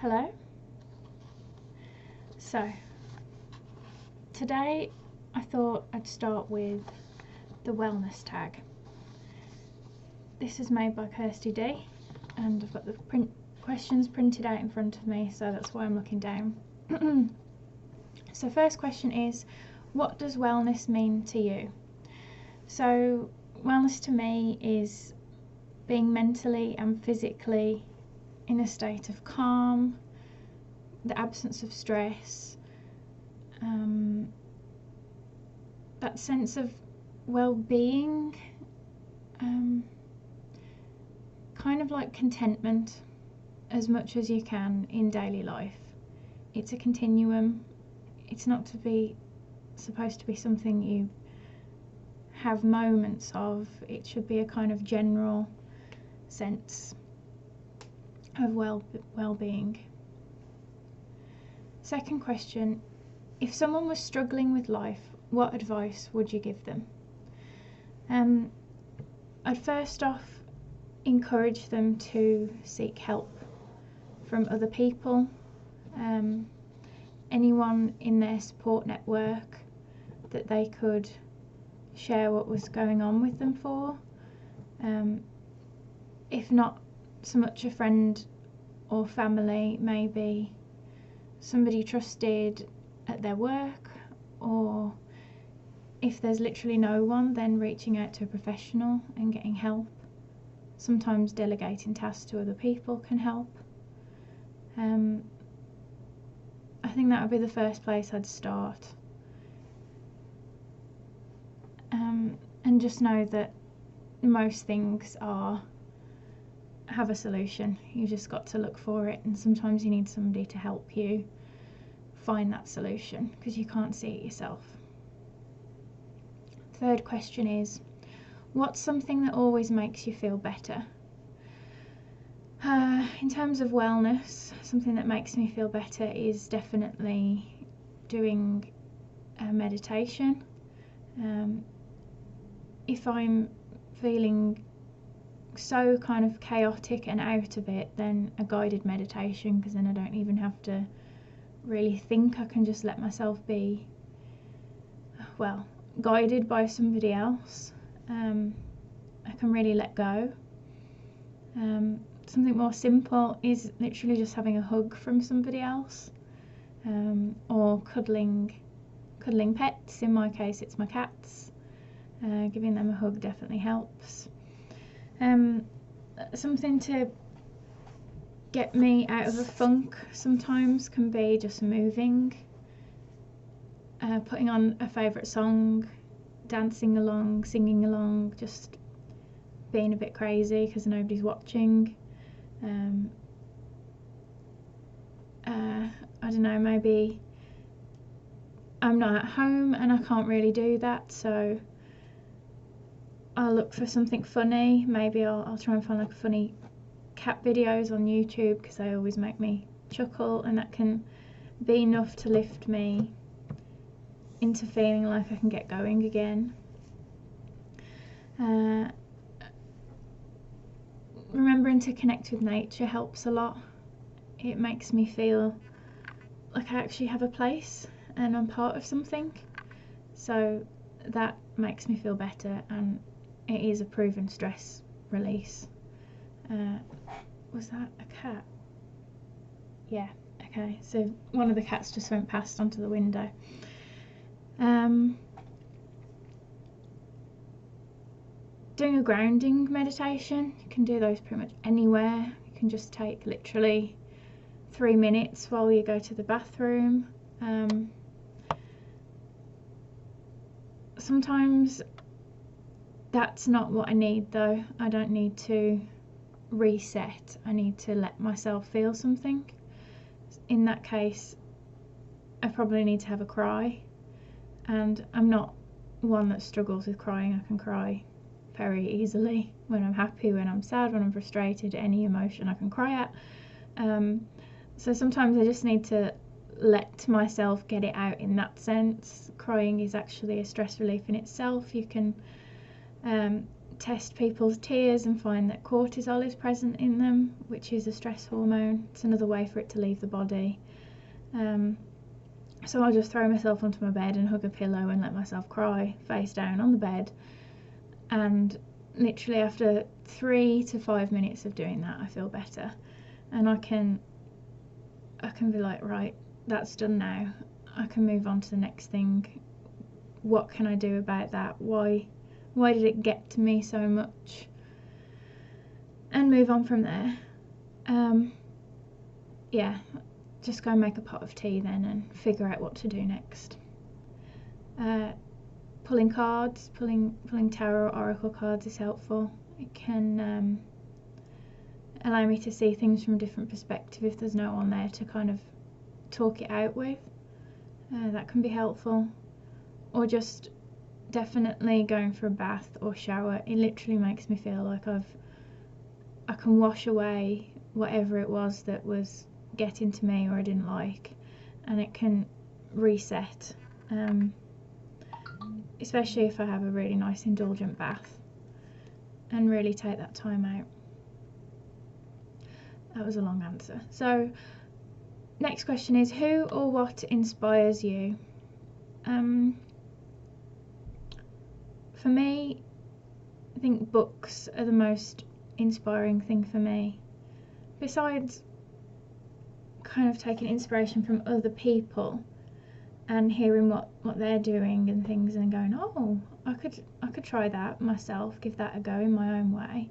Hello. So today I thought I'd start with the wellness tag. This is made by Kirsty Dee and I've got the questions printed out in front of me, so that's why I'm looking down. So first question is, what does wellness mean to you? So wellness to me is being mentally and physically in a state of calm, the absence of stress, that sense of well-being, kind of like contentment as much as you can in daily life. It's a continuum. It's not supposed to be something you have moments of. It should be a kind of general sense of well-being. Second question, if someone was struggling with life, what advice would you give them? I'd first off encourage them to seek help from other people, anyone in their support network that they could share what was going on with them for. If not so much a friend or family, maybe somebody trusted at their work, or if there's literally no one, then reaching out to a professional and getting help. Sometimes delegating tasks to other people can help. I think that would be the first place I'd start. And just know that most things have a solution. You just got to look for it, and sometimes you need somebody to help you find that solution because you can't see it yourself. Third question is, what's something that always makes you feel better? In terms of wellness, something that makes me feel better is definitely doing meditation. If I'm feeling so kind of chaotic and out of it, then a guided meditation, because then I don't even have to really think. I can just let myself be, well, guided by somebody else. I can really let go. Something more simple is literally just having a hug from somebody else, or cuddling pets. In my case, it's my cats. Giving them a hug definitely helps. Something to get me out of a funk sometimes can be just moving, putting on a favourite song, dancing along, singing along, just being a bit crazy because nobody's watching. I don't know, maybe I'm not at home and I can't really do that, so I'll look for something funny. Maybe I'll try and find like funny cat videos on YouTube because they always make me chuckle, and that can be enough to lift me into feeling like I can get going again. Remembering to connect with nature helps a lot. It makes me feel like I actually have a place and I'm part of something, so that makes me feel better, and it is a proven stress release. Was that a cat? Yeah, okay, so one of the cats just went past onto the window. Doing a grounding meditation, you can do those pretty much anywhere. You can just take literally 3 minutes while you go to the bathroom. Sometimes that's not what I need though. I don't need to reset. I need to let myself feel something. In that case, I probably need to have a cry, and I'm not one that struggles with crying. I can cry very easily when I'm happy, when I'm sad, when I'm frustrated. Any emotion I can cry at. So sometimes I just need to let myself get it out in that sense. Crying is actually a stress relief in itself. You can test people's tears and find that cortisol is present in them, which is a stress hormone. It's another way for it to leave the body. So I'll just throw myself onto my bed and hug a pillow and let myself cry face down on the bed, and literally after 3 to 5 minutes of doing that I feel better, and I can be like, right, that's done now, I can move on to the next thing. What can I do about that? Why did it get to me so much? And move on from there. Yeah, just go and make a pot of tea then and figure out what to do next. Pulling cards, pulling tarot or oracle cards is helpful. It can allow me to see things from a different perspective if there's no one there to kind of talk it out with. That can be helpful. Or just definitely going for a bath or shower. It literally makes me feel like I can wash away whatever it was that was getting to me or I didn't like, and it can reset, especially if I have a really nice indulgent bath, and really take that time out. That was a long answer. So next question is, who or what inspires you? For me, I think books are the most inspiring thing for me, besides kind of taking inspiration from other people and hearing what they're doing and things, and going, oh, I could try that myself, give that a go in my own way.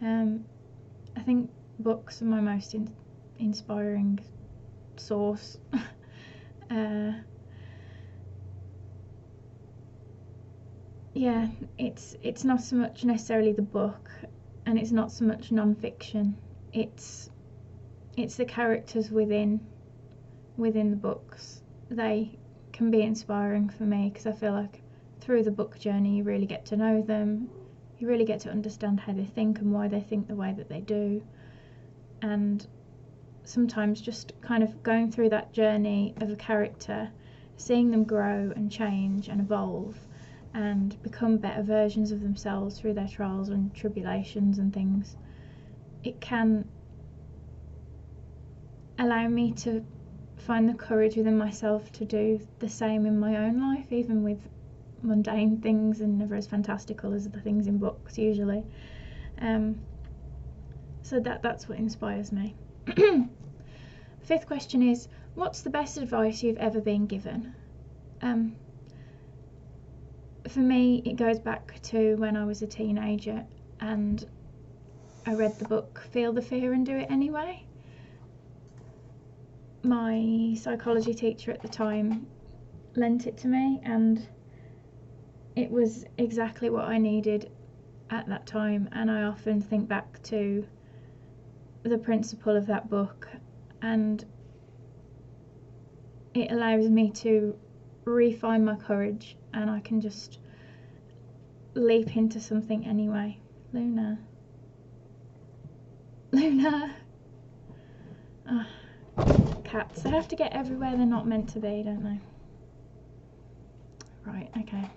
I think books are my most inspiring source. Yeah, it's not so much necessarily the book, and it's not so much non-fiction. It's the characters within the books. They can be inspiring for me because I feel like through the book journey you really get to know them, you really get to understand how they think and why they think the way that they do, and sometimes just kind of going through that journey of a character, seeing them grow and change and evolve and become better versions of themselves through their trials and tribulations and things, it can allow me to find the courage within myself to do the same in my own life, even with mundane things and never as fantastical as the things in books usually. So that's what inspires me. Fifth question is, what's the best advice you've ever been given? For me, it goes back to when I was a teenager and I read the book Feel the Fear and Do It Anyway. My psychology teacher at the time lent it to me, and it was exactly what I needed at that time, and I often think back to the principle of that book, and it allows me to refine my courage, and I can just leap into something anyway. Luna. Oh, cats, they have to get everywhere they're not meant to be, don't they? Right, okay.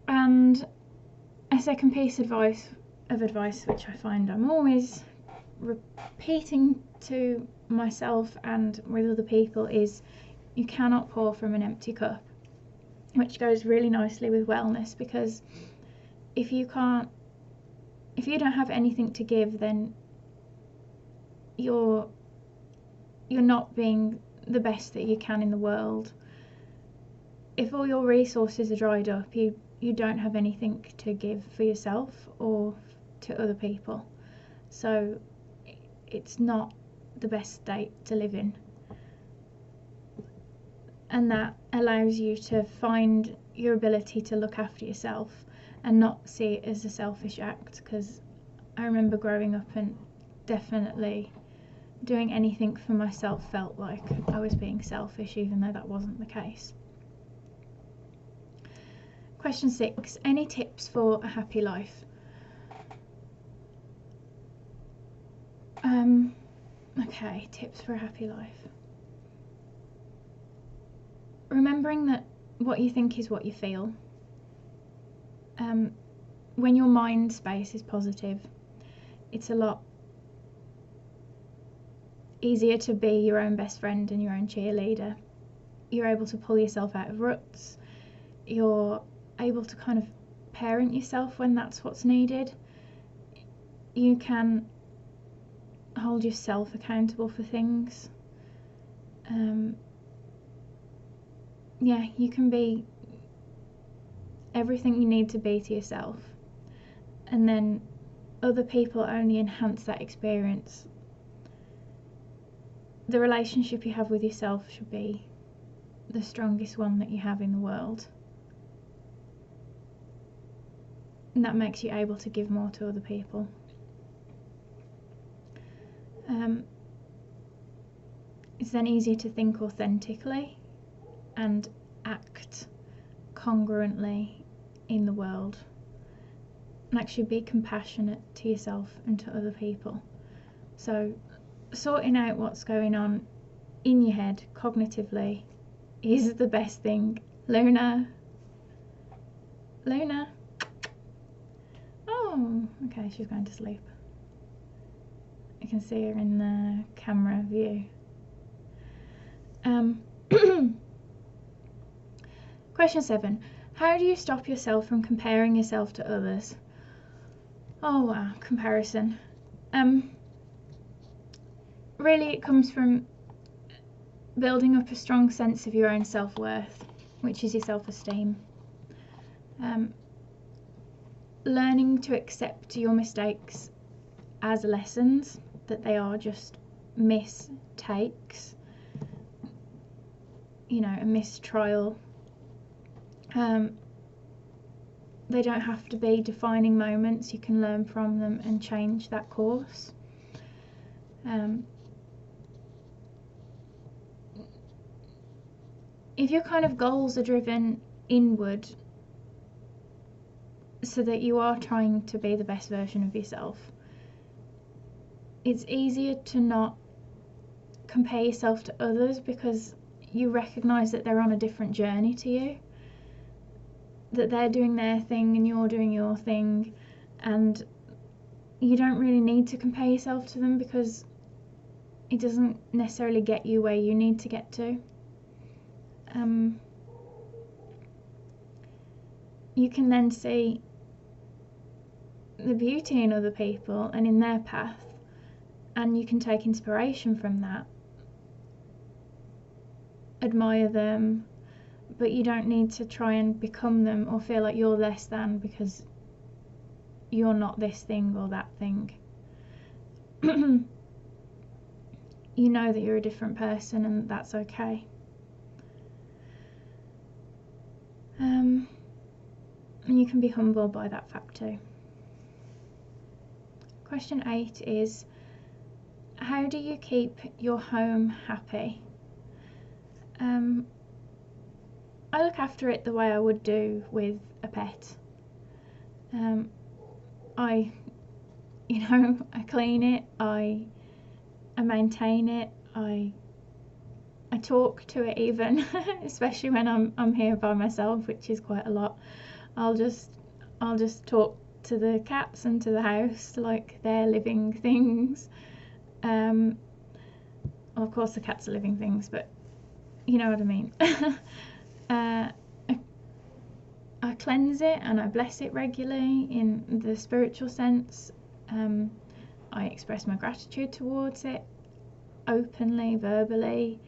And a second piece of advice which I find I'm always repeating to myself and with other people is, you cannot pour from an empty cup, which goes really nicely with wellness, because if you don't have anything to give, then you're not being the best that you can in the world. If all your resources are dried up, you don't have anything to give for yourself or to other people. So it's not the best state to live in. And that allows you to find your ability to look after yourself and not see it as a selfish act, because I remember growing up and definitely doing anything for myself felt like I was being selfish, even though that wasn't the case. Question 6. Any tips for a happy life? Okay, tips for a happy life. Remembering that what you think is what you feel. When your mind space is positive, it's a lot easier to be your own best friend and your own cheerleader. You're able to pull yourself out of ruts. You're able to kind of parent yourself when that's what's needed. You can hold yourself accountable for things. Yeah, you can be everything you need to be to yourself, and then other people only enhance that experience. The relationship you have with yourself should be the strongest one that you have in the world, and that makes you able to give more to other people. It's then easier to think authentically and act congruently in the world, and actually be compassionate to yourself and to other people. So sorting out what's going on in your head cognitively is the best thing. Luna. Oh, okay, she's going to sleep. I can see her in the camera view. Question 7. How do you stop yourself from comparing yourself to others? Oh wow, comparison. Really it comes from building up a strong sense of your own self-worth, which is your self-esteem. Learning to accept your mistakes as lessons, that they are just mistakes, you know, a mistrial. They don't have to be defining moments. You can learn from them and change that course. If your kind of goals are driven inward, so that you are trying to be the best version of yourself, it's easier to not compare yourself to others, because you recognise that they're on a different journey to you, that they're doing their thing and you're doing your thing, and you don't really need to compare yourself to them, because it doesn't necessarily get you where you need to get to. You can then see the beauty in other people and in their path, and you can take inspiration from that, admire them, but you don't need to try and become them or feel like you're less than because you're not this thing or that thing. You know that you're a different person, and that's okay. And you can be humbled by that fact too. Question 8 is, how do you keep your home happy? I look after it the way I would do with a pet. I clean it, I maintain it, I talk to it even, especially when I'm here by myself, which is quite a lot. I'll just talk to the cats and to the house like they're living things. Well, of course the cats are living things, but you know what I mean. I cleanse it and I bless it regularly in the spiritual sense. I express my gratitude towards it openly, verbally.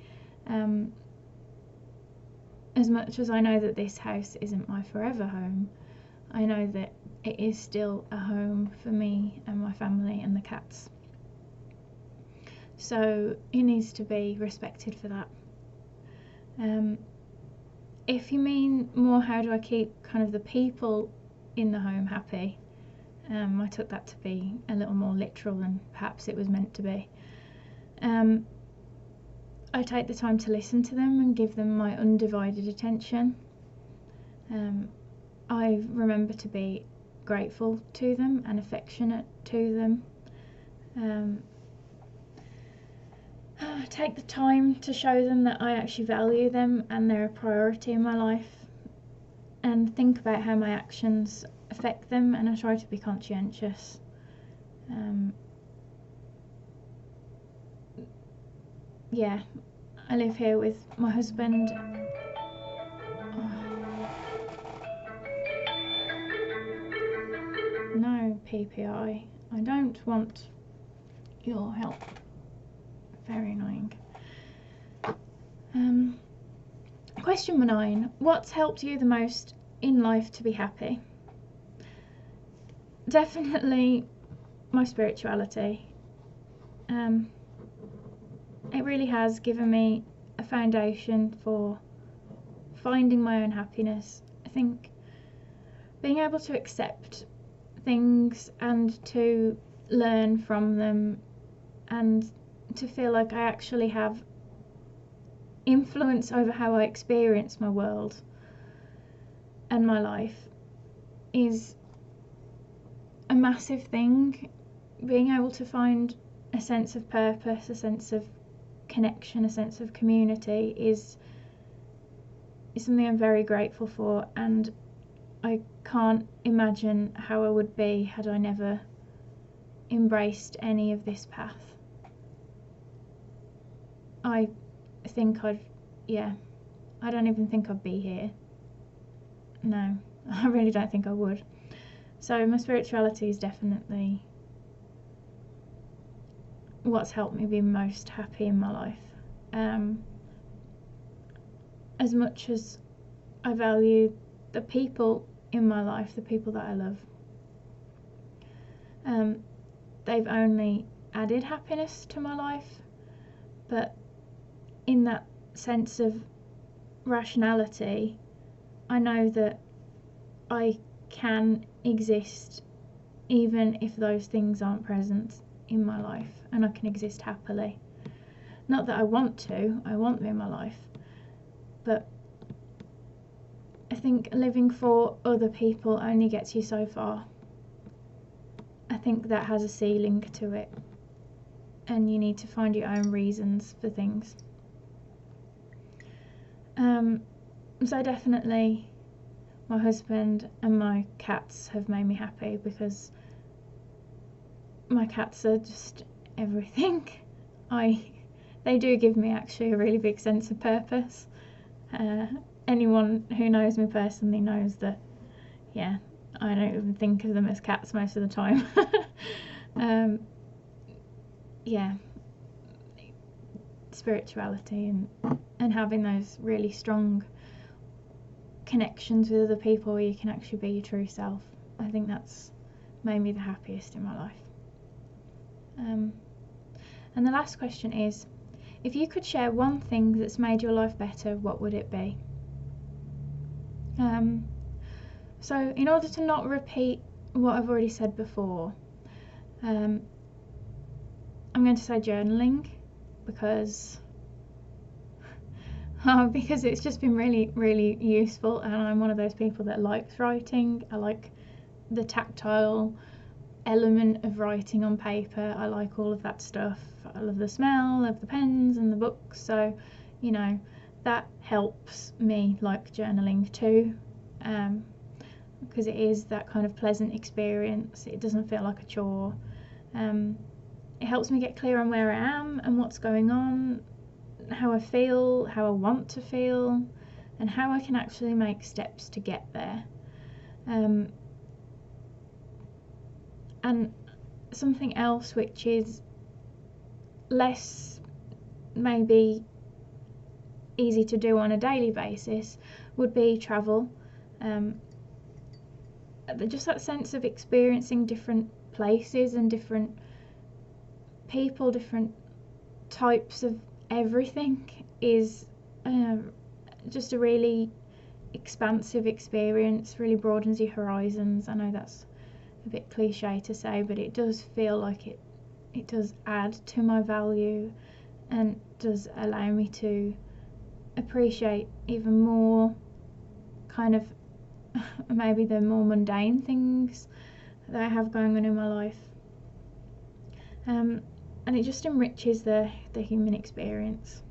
As much as I know that this house isn't my forever home, I know that it is still a home for me and my family and the cats. So it needs to be respected for that. If you mean more how do I keep kind of the people in the home happy, I took that to be a little more literal than perhaps it was meant to be. I take the time to listen to them and give them my undivided attention. I remember to be grateful to them and affectionate to them. Take the time to show them that I actually value them and they're a priority in my life. and think about how my actions affect them, and I try to be conscientious. Yeah, I live here with my husband. No, PPI. I don't want your help. Very annoying. Question 9. What's helped you the most in life to be happy? Definitely my spirituality. It really has given me a foundation for finding my own happiness. I think being able to accept things and to learn from them and to feel like I actually have influence over how I experience my world and my life is a massive thing. Being able to find a sense of purpose, a sense of connection, a sense of community is something I'm very grateful for, and I can't imagine how I would be had I never embraced any of this path. I don't even think I'd be here. No, I really don't think I would. So my spirituality is definitely what's helped me be most happy in my life. As much as I value the people in my life, the people that I love, they've only added happiness to my life, but in that sense of rationality, I know that I can exist even if those things aren't present in my life, and I can exist happily. Not that I want them in my life, but I think living for other people only gets you so far. I think that has a ceiling to it, and you need to find your own reasons for things. So definitely my husband and my cats have made me happy, because my cats are just everything. They do give me actually a really big sense of purpose. Anyone who knows me personally knows that, yeah, I don't even think of them as cats most of the time. Yeah, spirituality and having those really strong connections with other people where you can actually be your true self, I think that's made me the happiest in my life. And the last question is, if you could share one thing that's made your life better, what would it be? So in order to not repeat what I've already said before, I'm going to say journaling, because it's just been really, really useful, and I'm one of those people that likes writing. I like the tactile element of writing on paper. I like all of that stuff. I love the smell of the pens and the books, so that helps me like journaling too, because it is that kind of pleasant experience. It doesn't feel like a chore. It helps me get clear on where I am and what's going on, how I feel, how I want to feel, and how I can actually make steps to get there. And something else which is less maybe easy to do on a daily basis would be travel. Just that sense of experiencing different places and different people, different types of everything is just a really expansive experience, really broadens your horizons. I know that's a bit cliche to say, but it does feel like it does add to my value and does allow me to appreciate even more kind of maybe the more mundane things that I have going on in my life. And it just enriches the human experience.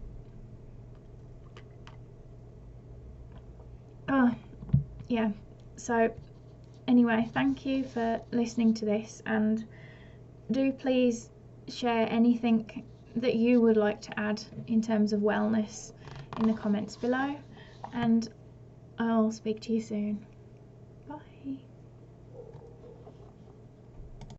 yeah, so anyway, thank you for listening to this, and do please share anything that you would like to add in terms of wellness in the comments below, and I'll speak to you soon.